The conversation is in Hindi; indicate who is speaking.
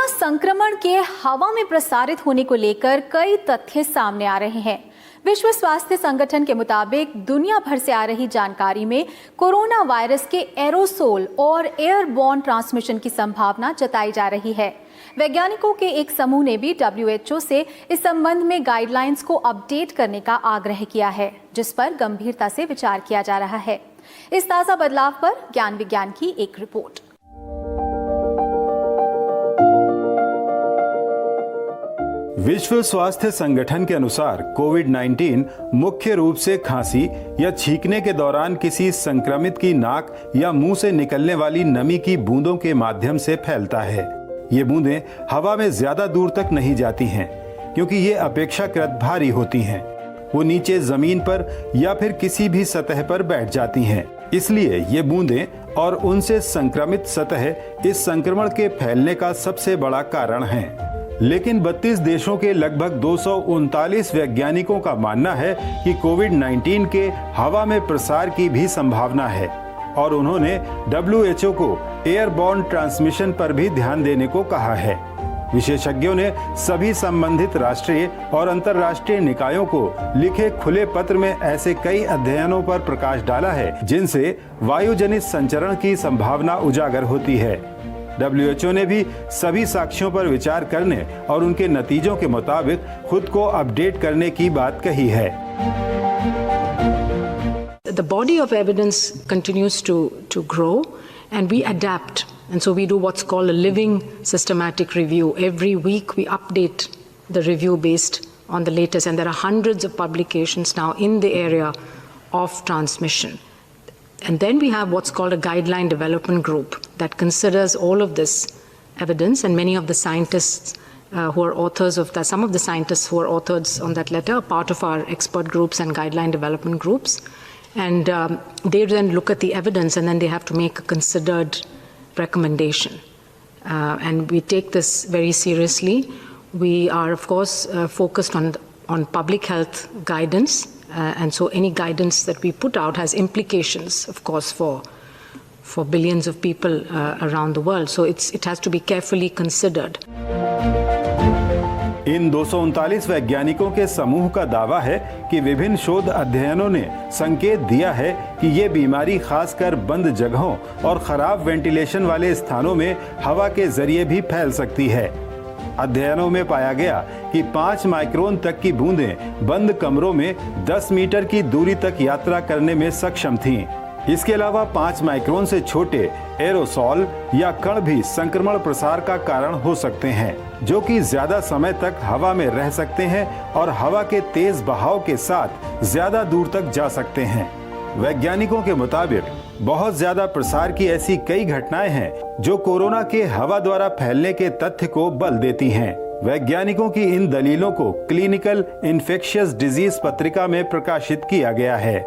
Speaker 1: कोरोना संक्रमण के हवा में प्रसारित होने को लेकर कई तथ्य सामने आ रहे हैं। विश्व स्वास्थ्य संगठन के मुताबिक दुनिया भर से आ रही जानकारी में कोरोना वायरस के एरोसोल और एयरबॉर्न ट्रांसमिशन की संभावना जताई जा रही है। वैज्ञानिकों के एक समूह ने भी WHO से इस संबंध में गाइडलाइंस को अपडेट करने का आग्रह किया है, जिस पर गंभीरता से विचार किया जा रहा है। इस ताजा बदलाव पर ज्ञान विज्ञान की एक रिपोर्ट।
Speaker 2: विश्व स्वास्थ्य संगठन के अनुसार कोविड-19 मुख्य रूप से खांसी या छींकने के दौरान किसी संक्रमित की नाक या मुंह से निकलने वाली नमी की बूंदों के माध्यम से फैलता है। ये बूंदें हवा में ज्यादा दूर तक नहीं जाती हैं, क्योंकि ये अपेक्षाकृत भारी होती हैं। वो नीचे जमीन पर या फिर किसी भी सतह पर बैठ जाती हैं। इसलिए ये बूंदें और उनसे संक्रमित सतह इस संक्रमण के फैलने का सबसे बड़ा कारण है। लेकिन 32 देशों के लगभग 239 वैज्ञानिकों का मानना है कि कोविड-19 के हवा में प्रसार की भी संभावना है और उन्होंने WHO को एयरबॉर्न ट्रांसमिशन पर भी ध्यान देने को कहा है। विशेषज्ञों ने सभी संबंधित राष्ट्रीय और अंतर्राष्ट्रीय निकायों को लिखे खुले पत्र में ऐसे कई अध्ययनों पर प्रकाश डाला है जिनसे वायुजनित संचरण की संभावना उजागर होती है। WHO ने भी सभी साक्ष्यों पर विचार करने और उनके नतीजों के मुताबिक खुद को अपडेट करने की बात कही है।
Speaker 3: The body of evidence continues to grow and we adapt, and so we do what's called a living systematic review. Every week we update the review based on the latest, and there are hundreds of publications now in the area of transmission. And then we have what's called a guideline development group that considers all of this evidence, and many of the scientists who are authors of that, some of the scientists who are authors on that letter are part of our expert groups and guideline development groups. And they then look at the evidence and then they have to make a considered recommendation. And we take this very seriously. We are, of course, focused on public health guidance. And so any guidance that we put out has implications, of course, for billions of people around the world. So it has to be carefully considered.
Speaker 2: इन 239 वैज्ञानिकों के समूह का दावा है कि विभिन्न शोध अध्ययनों ने संकेत दिया है कि ये बीमारी खासकर बंद जगहों और खराब वेंटिलेशन वाले स्थानों में हवा के जरिए भी फैल सकती है। अध्ययनों में पाया गया कि 5 माइक्रोन तक की बूंदें बंद कमरों में 10 मीटर की दूरी तक यात्रा करने में सक्षम थीं। इसके अलावा 5 माइक्रोन से छोटे एरोसॉल या कण भी संक्रमण प्रसार का कारण हो सकते हैं, जो कि ज्यादा समय तक हवा में रह सकते हैं और हवा के तेज बहाव के साथ ज्यादा दूर तक जा सकते हैं। वैज्ञानिकों के मुताबिक बहुत ज्यादा प्रसार की ऐसी कई घटनाएं हैं जो कोरोना के हवा द्वारा फैलने के तथ्य को बल देती हैं। वैज्ञानिकों की इन दलीलों को क्लिनिकल इन्फेक्शियस डिजीज पत्रिका में प्रकाशित किया गया है।